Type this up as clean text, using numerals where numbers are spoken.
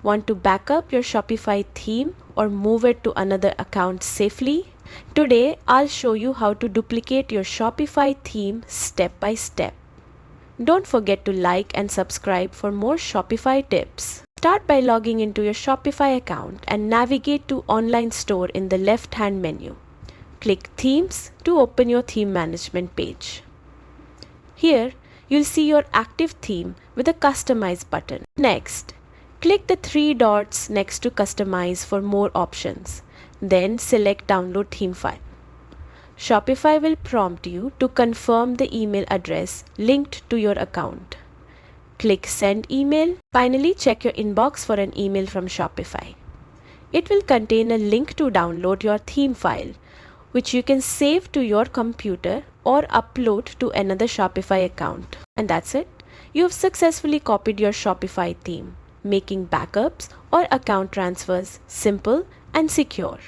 Want to back up your Shopify theme or move it to another account safely? Today, I'll show you how to duplicate your Shopify theme step by step. Don't forget to like and subscribe for more Shopify tips. Start by logging into your Shopify account and navigate to Online Store in the left-hand menu. Click Themes to open your theme management page. Here, you'll see your active theme with a Customize button. Next, click the three dots next to Customize for more options. Then select Download Theme File. Shopify will prompt you to confirm the email address linked to your account. Click Send Email. Finally, check your inbox for an email from Shopify. It will contain a link to download your theme file, which you can save to your computer or upload to another Shopify account. And that's it. You've successfully copied your Shopify theme, making backups or account transfers simple and secure.